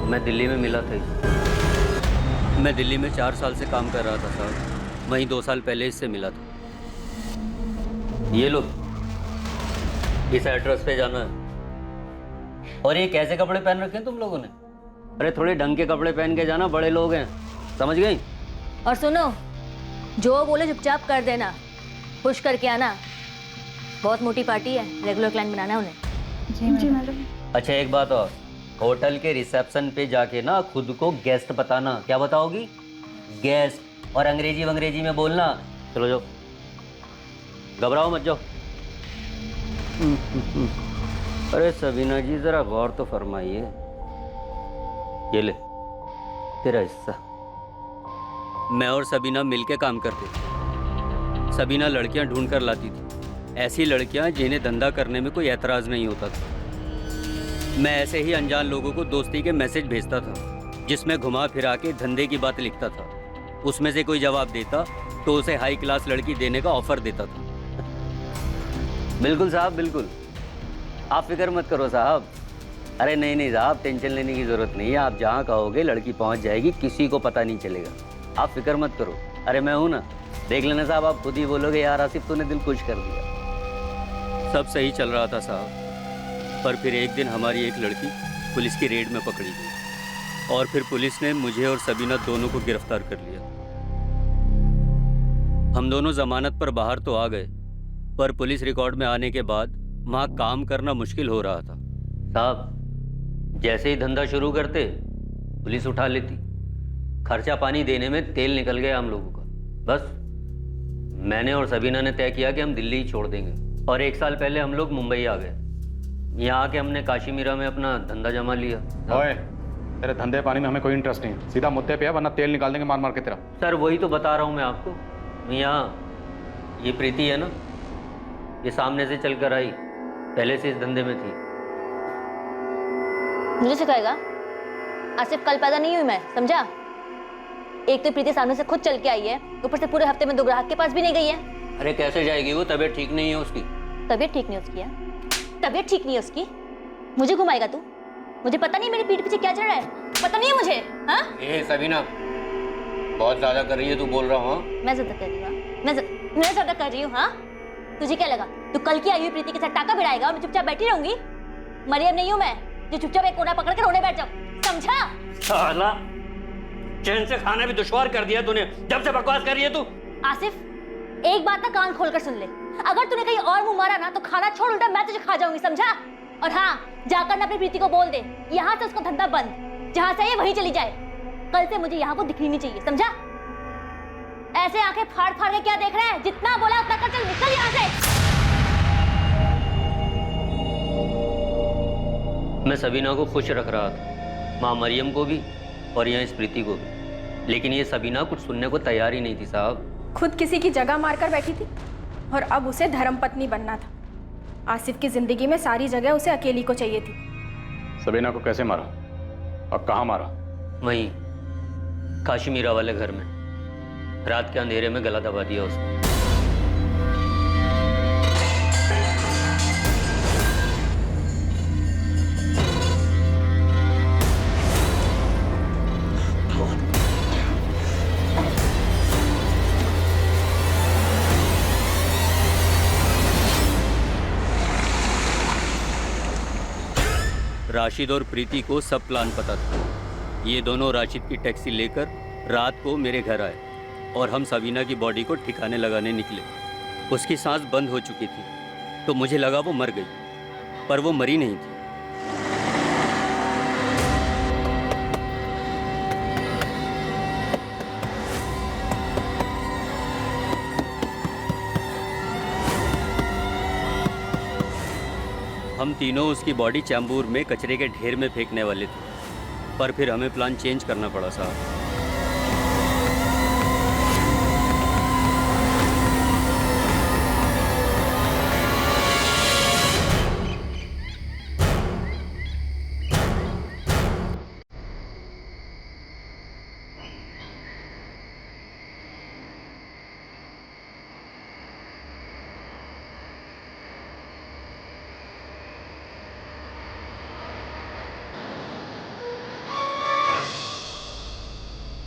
मैं दिल्ली में मिला था इससे। मैं दिल्ली में 4 साल से काम कर रहा था साहब, वहीं 2 साल पहले इससे मिला था। ये लो, इस एड्रेस पे जाना है। और ये कैसे कपड़े पहन रखे हैं तुम लोगों ने? अरे थोड़े ढंग के कपड़े पहन के जाना, बड़े लोग हैं, समझ गई? और सुनो, जो बोले चुपचाप कर देना, खुश करके आना। बहुत मोटी पार्टी है, रेगुलर क्लाइंट बनाना है उन्हें। जी मैडम। अच्छा एक बात और, होटल के रिसेप्शन पे जाके ना खुद को गेस्ट बताना। क्या बताओगी? गेस्ट। और अंग्रेजी में बोलना। चलो जाओ, घबराओ मत, जाओ। अरे सबीना जी जरा गौर तो फरमाइए। ये ले तेरा हिस्सा। मैं और सबीना मिलके काम करते थे। सबीना लड़कियां ढूंढ कर लाती थी, ऐसी लड़कियां जिन्हें धंधा करने में कोई एतराज़ नहीं होता था। मैं ऐसे ही अनजान लोगों को दोस्ती के मैसेज भेजता था, जिसमें घुमा फिरा के धंधे की बात लिखता था। उसमें से कोई जवाब देता तो उसे हाई क्लास लड़की देने का ऑफर देता था। बिल्कुल साहब, बिल्कुल, आप फिक्र मत करो साहब। अरे नहीं साहब, टेंशन लेने की ज़रूरत नहीं है। आप जहाँ कहोगे लड़की पहुँच जाएगी, किसी को पता नहीं चलेगा। आप फिक्र मत करो। अरे मैं हूँ ना, देख लेना साहब, आप खुद ही बोलोगे यार आसिफ तूने दिल खुश कर दिया। सब सही चल रहा था साहब, पर फिर एक दिन हमारी एक लड़की पुलिस की रेड में पकड़ी गई और फिर पुलिस ने मुझे और सबीना दोनों को गिरफ्तार कर लिया। हम दोनों जमानत पर बाहर तो आ गए, पर पुलिस रिकॉर्ड में आने के बाद वहाँ काम करना मुश्किल हो रहा था साहब। जैसे ही धंधा शुरू करते पुलिस उठा लेती। खर्चा पानी देने में तेल निकल गया हम लोगों का। बस मैंने और सबीना ने तय किया कि हम दिल्ली ही छोड़ देंगे और 1 साल पहले हम लोग मुंबई आ गए। यहाँ आके हमने काशीमीरा में अपना धंधा जमा लिया। ओए, तेरे धंधे पानी में हमें कोई इंटरेस्ट नहीं, सीधा मुद्दे पे है, वरना तेल निकाल देंगे मार मार के तेरा। सर वही तो बता रहा हूँ मैं आपको। यहाँ ये प्रीति है ना, ये सामने से चल कर आई, पहले से इस धंधे में थी। मुझे सिखाएगा? आसिफ कल पैदा नहीं हुई मैं, समझा? एक तो प्रीति सामने से खुद चल के आई है, ऊपर से पूरे हफ्ते में 2 ग्राहक के पास भी नहीं गई है। अरे कैसे जाएगी वो, तबीयत ठीक नहीं है उसकी। तबीयत ठीक नहीं उसकी है? तबीयत ठीक नहीं है उसकी? मुझे घुमाएगा तू? मुझे पता नहीं मेरी पीठ पीछे क्या चल रहा है, पता नहीं है मुझे। हाँ ए सबीना, बहुत ज्यादा कर रही है तू, बोल रहा हूँ। मैं ज्यादा कर रही हूँ? मैं ज्यादा कर रही हूँ? हाँ तुझे क्या लगा तू कल की आई हुई प्रीति के साथ टाका भिड़ाएगा और मैं चुपचाप बैठी रहूंगी? मरियम नहीं हूँ मैं जो चुपचाप एक कोना पकड़ कर रोने बैठ जाऊँ, समझा? साला चैन से खाना भी दुश्वार कर दिया तूने, जब से बकवास कर रही है तू। आसिफ एक बात ना कान खोलकर सुन ले, अगर तूने कहीं और मुंह मारा ना तो खाना छोड़ उल्टा मैं तुझे खा जाऊंगी, समझा? और हाँ जाकर ना अपनी प्रीति को बोल दे यहाँ से उसको धंधा बंद, जहाँ से ये वहीं चली जाए। कल से मुझे यहाँ को दिखनी नहीं चाहिए, समझा? ऐसे आंखें फाड़ फाड़ के क्या देख रहा है? जितना बोला उतना कर, चल निकल यहाँ से। मैं सबीना को खुश रख रहा था, माँ मरियम को भी और यहाँ इस प्रीति को भी, लेकिन ये सबीना कुछ सुनने को तैयार ही नहीं थी साहब। खुद किसी की जगह मारकर बैठी थी और अब उसे धर्मपत्नी बनना था। आसिफ की जिंदगी में सारी जगह उसे अकेली को चाहिए थी। सबीना को कैसे मारा और कहाँ मारा? वहीं काशीमीरा वाले घर में, रात के अंधेरे में गला दबा दिया उसने। राशिद और प्रीति को सब प्लान पता था। ये दोनों राशिद की टैक्सी लेकर रात को मेरे घर आए और हम सबीना की बॉडी को ठिकाने लगाने निकले। उसकी सांस बंद हो चुकी थी तो मुझे लगा वो मर गई, पर वो मरी नहीं थी। हम तीनों उसकी बॉडी चैम्बूर में कचरे के ढेर में फेंकने वाले थे, पर फिर हमें प्लान चेंज करना पड़ा साहब।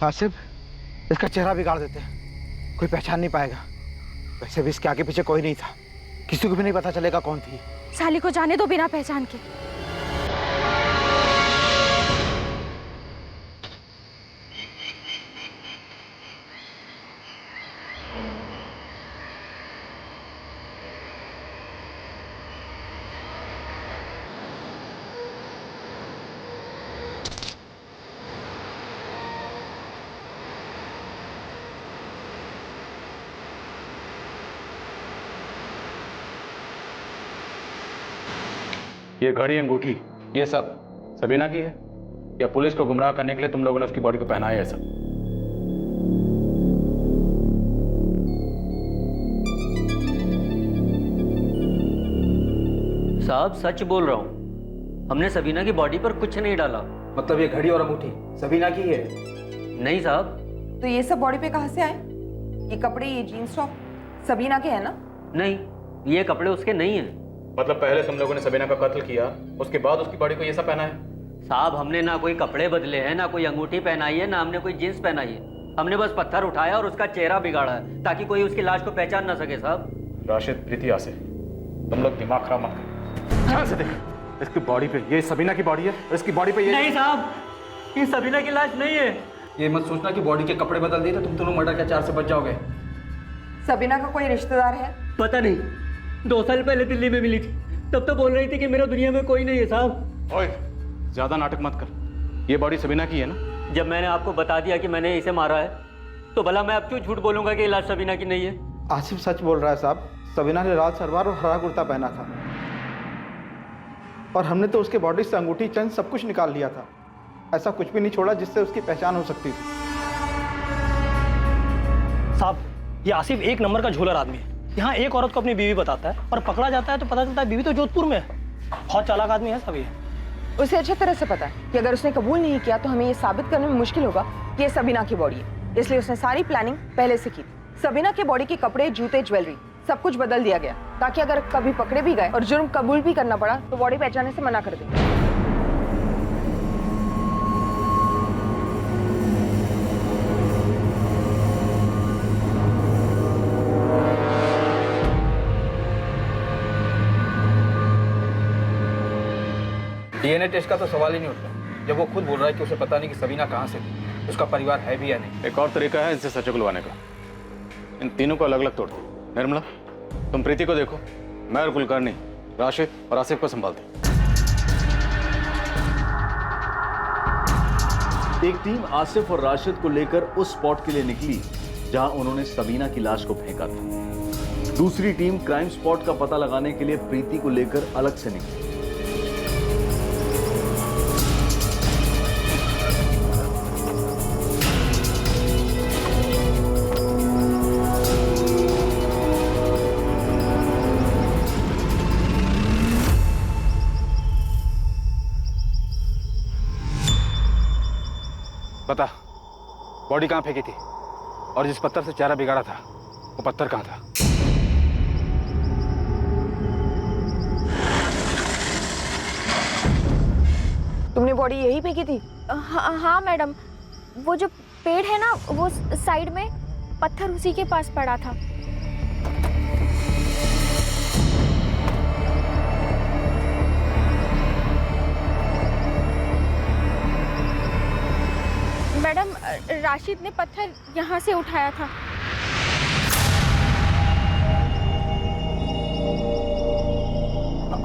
आसिफ, इसका चेहरा बिगाड़ देते हैं, कोई पहचान नहीं पाएगा। वैसे भी इसके आगे पीछे कोई नहीं था, किसी को भी नहीं पता चलेगा कौन थी। साली को जाने दो बिना पहचान के। ये घड़ी, अंगूठी, ये सब सबीना की है या पुलिस को गुमराह करने के लिए तुम लोगों ने उसकी बॉडी को पहनाया है सब? साहब सच बोल रहा हूँ, हमने सबीना की बॉडी पर कुछ नहीं डाला। मतलब ये घड़ी और अंगूठी सबीना की है? नहीं साहब। तो ये सब बॉडी पे कहाँ से आए? ये कपड़े, ये जीन्स टॉप सबीना के हैं ना? नहीं, ये कपड़े उसके नहीं हैं। मतलब पहले तुम लोगों ने सबीना का कत्ल किया, उसके बाद उसकी बॉडी को ये सब पहना है? साहब हमने ना कोई कपड़े बदले हैं, ना कोई अंगूठी पहनाई है, ना हमने कोई जींस पहनाई है। हमने बस पत्थर उठाया और उसका चेहरा बिगाड़ा है ताकि कोई उसकी लाश को पहचान ना सके। साहब राशिद, प्रीति, आसिफ, तुम लोग दिमाग खराब मत करो। ध्यान से देख, इसकी बॉडी पे ये सबीना की बॉडी है और इसकी बॉडी पे ये नहीं साहब, ये सबीना की लाश नहीं है। ये मत सोचना कि बॉडी के कपड़े बदल दिए तो तुम दोनों मर्डर के चार्ज से बच जाओगे। सबीना का कोई रिश्तेदार है? पता नहीं, 2 साल पहले दिल्ली में मिली थी, तब तो बोल रही थी कि मेरा दुनिया में कोई नहीं है। साहब ओए, ज्यादा नाटक मत कर, ये बॉडी सबीना की है ना? जब मैंने आपको बता दिया कि मैंने इसे मारा है तो भला मैं अब क्यों झूठ बोलूंगा कि लाश सबीना की नहीं है? आसिफ सच बोल रहा है साहब, सबीना ने लाल सलवार और हरा कुर्ता पहना था और हमने तो उसके बॉडी से अंगूठी, चेन सब कुछ निकाल लिया था। ऐसा कुछ भी नहीं छोड़ा जिससे उसकी पहचान हो सकती थी। साहब ये आसिफ एक नंबर का झोलर आदमी है। यहाँ एक औरत को अपनी बीवी बताता है और पकड़ा जाता है तो पता चलता है बीवी तो जोधपुर में है। बहुत चालाक आदमी है सब ये। उसे अच्छी तरह से पता है कि अगर उसने कबूल नहीं किया तो हमें ये साबित करने में मुश्किल होगा कि ये सबीना की बॉडी है, इसलिए उसने सारी प्लानिंग पहले से की। सबीना के बॉडी के कपड़े, जूते, ज्वेलरी सब कुछ बदल दिया गया ताकि अगर कभी पकड़े भी गए और जुर्म कबूल भी करना पड़ा तो बॉडी पहचानने से मना कर दें। डीएनए टेस्ट का तो सवाल ही नहीं उठता जब वो खुद बोल रहा है कि उसे पता नहीं कि सबीना कहाँ से थी, उसका परिवार है भी या नहीं। एक और तरीका है इनसे सच उगलवाने का, इन तीनों को अलग अलग तोड़ दो। निर्मला, तुम प्रीति को देखो, मैं और कुलकर्णी राशिद और आसिफ को संभालते। एक टीम आसिफ और राशिद को लेकर उस स्पॉट के लिए निकली जहां उन्होंने सबीना की लाश को फेंका था। दूसरी टीम क्राइम स्पॉट का पता लगाने के लिए प्रीति को लेकर अलग से निकली। बता, बॉडी कहाँ फेंकी थी और जिस पत्थर से चेहरा बिगाड़ा था वो पत्थर कहाँ था? तुमने बॉडी यही फेंकी थी? हाँ मैडम, वो जो पेड़ है ना वो साइड में, पत्थर उसी के पास पड़ा था। मैडम राशिद ने पत्थर यहाँ से उठाया था।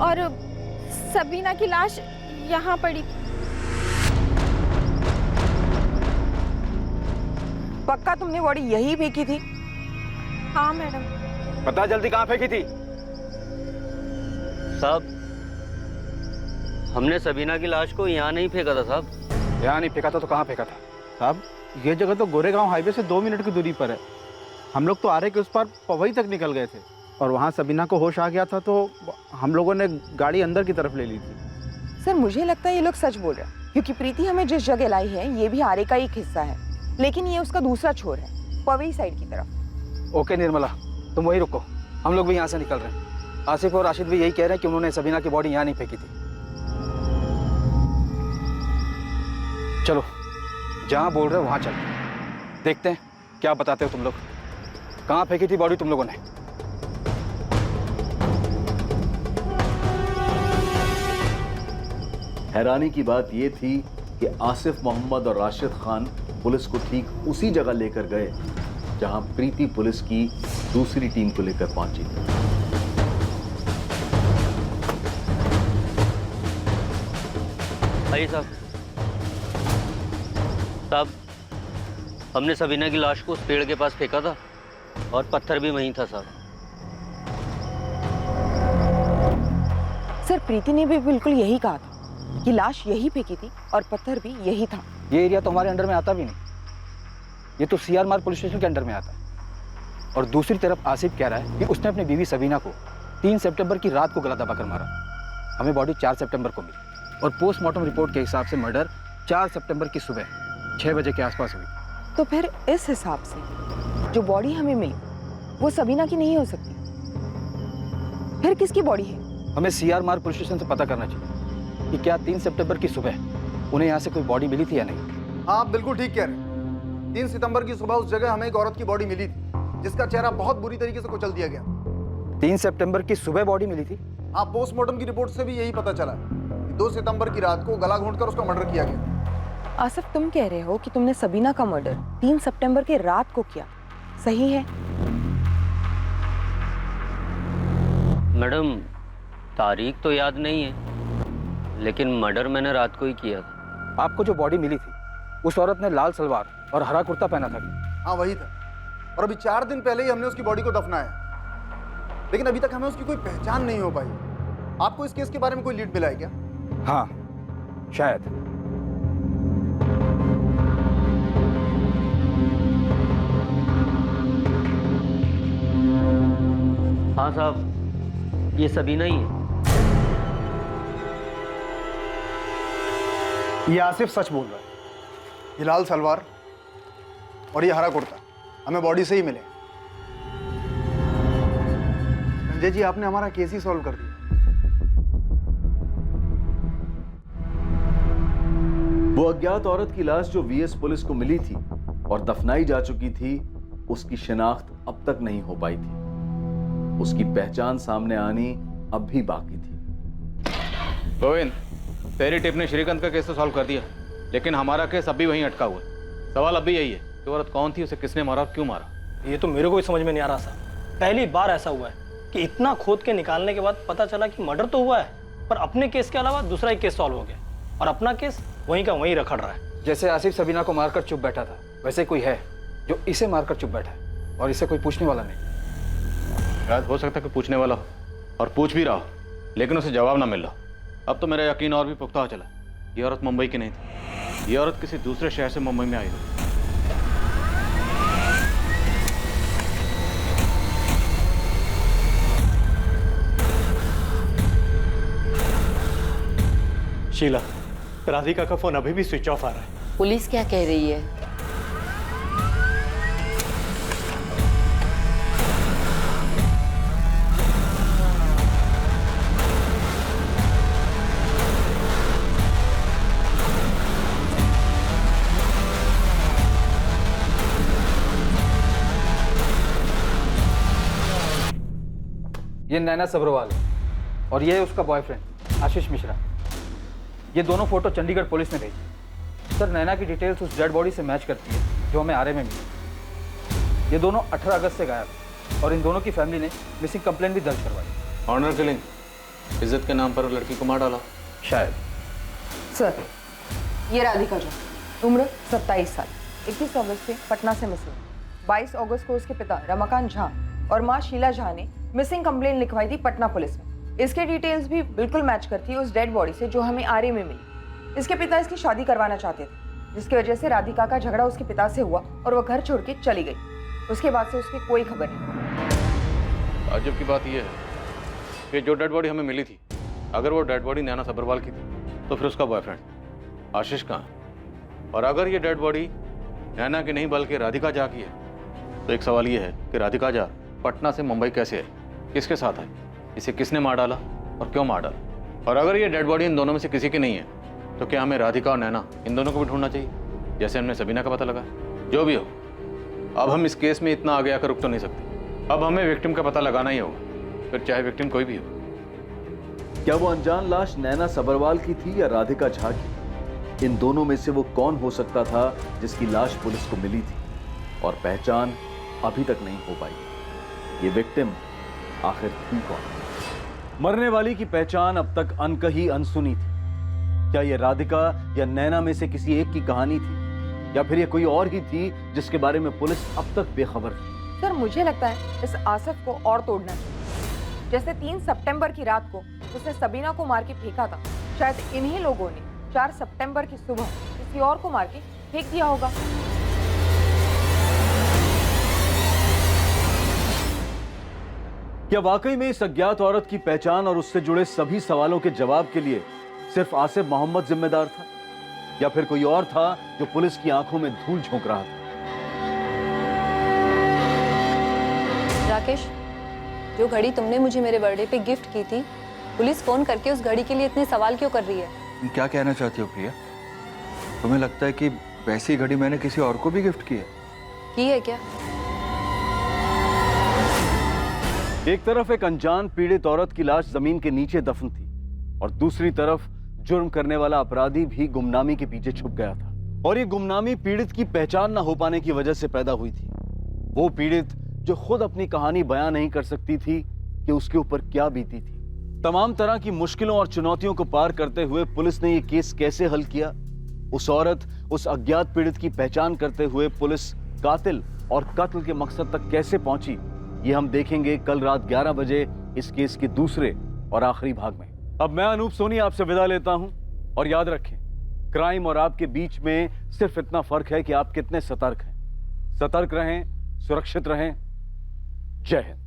और सबीना की लाश यहाँ पड़ी थी। पक्का तुमने बॉडी यही फेंकी थी? हाँ मैडम। बता जल्दी, कहाँ फेंकी थी? साहब, हमने सबीना की लाश को यहाँ नहीं फेंका था साहब। यहाँ नहीं फेंका था तो कहाँ फेंका था? साहब ये जगह तो गोरेगांव हाईवे से 2 मिनट की दूरी पर है। हम लोग तो आरे के उस पार पवई तक निकल गए थे और वहाँ सबीना को होश आ गया था तो हम लोगों ने गाड़ी अंदर की तरफ ले ली थी। सर मुझे लगता है ये लोग सच बोल रहे हैं, क्योंकि प्रीति हमें जिस जगह लाई है ये भी आरे का एक हिस्सा है, लेकिन ये उसका दूसरा छोर है, पवई साइड की तरफ। ओके निर्मला, तुम वहीं रुको, हम लोग भी यहाँ से निकल रहे हैं। आसिफ और राशिद भी यही कह रहे हैं कि उन्होंने सबीना की बॉडी यहाँ नहीं फेंकी थी। चलो जहाँ बोल रहे हो वहाँ चलते हैं, देखते हैं क्या बताते हो तुम लोग। कहाँ फेंकी थी बॉडी तुम लोगों ने? हैरानी की बात यह थी कि आसिफ मोहम्मद और राशिद खान पुलिस को ठीक उसी जगह लेकर गए जहां प्रीति पुलिस की दूसरी टीम को लेकर पहुंची। आइए साहब। साहब, हमने सबीना की लाश को उस पेड़ के पास फेंका था और पत्थर भी वहीं था साहब। सर प्रीति ने भी बिल्कुल यही कहा था कि लाश यही फेंकी थी और पत्थर भी यही था। ये एरिया तो हमारे अंडर में आता भी नहीं, ये तो सीआर मार्ग पुलिस स्टेशन के अंडर में आता है। और दूसरी तरफ आसिफ कह रहा है कि उसने अपनी बीवी सबीना को 3 सितंबर की रात को गला दबाकर मारा। हमें बॉडी 4 सितंबर को मिली और पोस्टमार्टम रिपोर्ट के हिसाब से मर्डर 4 सितंबर की सुबह 6 बजे के आसपास हुई। तो फिर इस हिसाब से जो बॉडी हमें मिली वो सबीना की नहीं हो सकती, फिर किसकी बॉडी है? हमें सीआर मार्ग पुलिस स्टेशन से पता करना चाहिए कि क्या 3 सितंबर की सुबह उन्हें यहाँ से कोई बॉडी मिली थी या नहीं। हाँ बिल्कुल ठीक कह रहे हैं। 3 सितंबर की सुबह उस जगह हमें एक औरत की बॉडी मिली थी जिसका चेहरा बहुत बुरी तरीके से कुचल दिया गया। 3 सितंबर की सुबह बॉडी मिली थी? हाँ, पोस्टमार्टम की रिपोर्ट से भी यही पता चला कि 2 सितंबर की रात को गला घोंटकर उसका मर्डर किया गया। आसिफ तुम कह रहे हो कि तुमने सबीना का मर्डर 3 सितंबर के रात को किया, सही है? मैडम, तारीख तो याद नहीं है, लेकिन मर्डर मैंने रात को ही किया था। आपको जो बॉडी मिली थी उस औरत ने लाल सलवार और हरा कुर्ता पहना था। हाँ वही था, और अभी 4 दिन पहले ही हमने उसकी बॉडी को दफनाया, लेकिन अभी तक हमें उसकी कोई पहचान नहीं हो पाई। आपको इस केस के बारे में कोई लीड मिला है क्या? हाँ शायद। हाँ साहब, ये सबीना ही है। ये आसिफ सच बोल रहा है। ये लाल सलवार और ये हरा कुर्ता हमें बॉडी से ही मिले। संजय जी, आपने हमारा केस ही सॉल्व कर दिया। वो अज्ञात औरत की लाश जो वीएस पुलिस को मिली थी और दफनाई जा चुकी थी, उसकी शिनाख्त अब तक नहीं हो पाई थी। उसकी पहचान सामने आनी अब भी बाकी थी। गोविंद, तेरी टिप ने श्रीकांत का केस तो सॉल्व कर दिया, लेकिन हमारा केस अब भी वहीं अटका हुआ है। सवाल अब भी यही है कि औरत कौन थी, उसे किसने मारा और क्यों मारा? ये तो मेरे को भी समझ में नहीं आ रहा साहब। पहली बार ऐसा हुआ है कि इतना खोद के निकालने के बाद पता चला कि मर्डर तो हुआ है, पर अपने केस के अलावा दूसरा एक केस सॉल्व हो गया और अपना केस वहीं का वहीं रखड़ रहा है। जैसे आसिफ सबीना को मारकर चुप बैठा था, वैसे कोई है जो इसे मारकर चुप बैठा है और इसे कोई पूछने वाला नहीं। शायद हो सकता है कि पूछने वाला हो और पूछ भी रहा हो, लेकिन उसे जवाब ना मिल रहा। अब तो मेरा यकीन और भी पुख्ता हो चला, ये औरत मुंबई की नहीं थी, ये औरत किसी दूसरे शहर से मुंबई में आई हुई। शीला, राधिका का फोन अभी भी स्विच ऑफ आ रहा है। पुलिस क्या कह रही है? ये नैना सब्रवाल है और ये है उसका बॉयफ्रेंड आशीष मिश्रा। ये दोनों फोटो चंडीगढ़ पुलिस ने भेजी। सर नैना की डिटेल्स उस डेड बॉडी से मैच करती है जो हमें आरए में मिली। ये दोनों 18 अगस्त से गायब हैं और इन दोनों की फैमिली ने मिसिंग कंप्लेंट भी दर्ज करवाई। ऑनर किलिंग, इज्जत के नाम पर लड़की को मार डाला शायद। सर ये राधिका जो उम्र 27 साल, 21 अगस्त से पटना से मिसिंग। 22 अगस्त को उसके पिता रमाकांत झा और माँ शीला झा ने मिसिंग कंप्लेंट लिखवाई थी पटना पुलिस में। इसके डिटेल्स भी बिल्कुल मैच करती है उस डेड बॉडी से जो हमें आरए में मिली। इसके पिता इसकी शादी करवाना चाहते थे, जिसकी वजह से राधिका का झगड़ा उसके पिता से हुआ और वह घर छोड़ के चली गई। उसके बाद से उसकी कोई खबर नहीं। ताज्जुब की बात यह है कि जो डेड बॉडी हमें मिली थी, अगर वो डेड बॉडी नैना सब्रवाल की थी तो फिर उसका बॉयफ्रेंड आशीष कहाँ है? और अगर ये डेड बॉडी नैना की नहीं बल्कि राधिका झा की है तो एक सवाल ये है कि राधिका झा पटना से मुंबई कैसे है, किसके साथ है, इसे किसने मार डाला और क्यों मार डाला? और अगर ये डेड बॉडी इन दोनों में से किसी की नहीं है तो क्या हमें राधिका और नैना इन दोनों को भी ढूंढना चाहिए, जैसे हमने सबीना का पता लगा? जो भी हो, अब हम इस केस में इतना आगे आकर रुक तो नहीं सकते। अब हमें विक्टिम का पता लगाना ही होगा, फिर चाहे विक्टिम कोई भी हो। क्या वो अनजान लाश नैना सब्रवाल की थी या राधिका झा की? इन दोनों में से वो कौन हो सकता था जिसकी लाश पुलिस को मिली थी और पहचान अभी तक नहीं हो पाई? ये विक्टिम आखिर थी कौन? मरने वाली की पहचान अब तक अनकही अनसुनी थी। क्या ये राधिका या नैना में से किसी एक की कहानी थी, या फिर ये कोई और ही थी जिसके बारे में पुलिस अब तक बेखबर थी? सर मुझे लगता है इस आसिफ को और तोड़ना चाहिए। जैसे 3 सितंबर की रात को उसने सबीना को मार के फेंका था, शायद इन्हीं लोगों ने 4 सितंबर की सुबह किसी और को मार के फेंक दिया होगा। क्या वाकई में इस अज्ञात औरत की पहचान और उससे जुड़े सभी सवालों के जवाब के लिए सिर्फ आसिफ मोहम्मद जिम्मेदार था, या फिर कोई और था जो पुलिस की आंखों में धूल झोंक रहा था? राकेश, जो घड़ी तुमने मुझे मेरे बर्थडे पे गिफ्ट की थी, पुलिस फोन करके उस घड़ी के लिए इतने सवाल क्यों कर रही है? तुम क्या कहना चाहती हो प्रिया? तुम्हें लगता है कि वैसी घड़ी मैंने किसी और को भी गिफ्ट की है? की है क्या? एक तरफ एक अनजान पीड़ित औरत की लाश जमीन के नीचे दफन थी और दूसरी तरफ जुर्म करने वाला अपराधी भी गुमनामी के पीछे छुप गया था। और ये गुमनामी पीड़ित की पहचान न हो पाने की वजह से पैदा हुई थी। वो पीड़ित जो खुद अपनी कहानी बयां नहीं कर सकती थी कि उसके ऊपर क्या बीती थी। तमाम तरह की मुश्किलों और चुनौतियों को पार करते हुए पुलिस ने ये केस कैसे हल किया, उस औरत, उस अज्ञात पीड़ित की पहचान करते हुए पुलिस कातिल और कत्ल के मकसद तक कैसे पहुंची, ये हम देखेंगे कल रात 11 बजे इस केस के दूसरे और आखिरी भाग में। अब मैं अनूप सोनी आपसे विदा लेता हूं और याद रखें, क्राइम और आपके बीच में सिर्फ इतना फर्क है कि आप कितने सतर्क हैं। सतर्क रहें, सुरक्षित रहें। जय हिंद।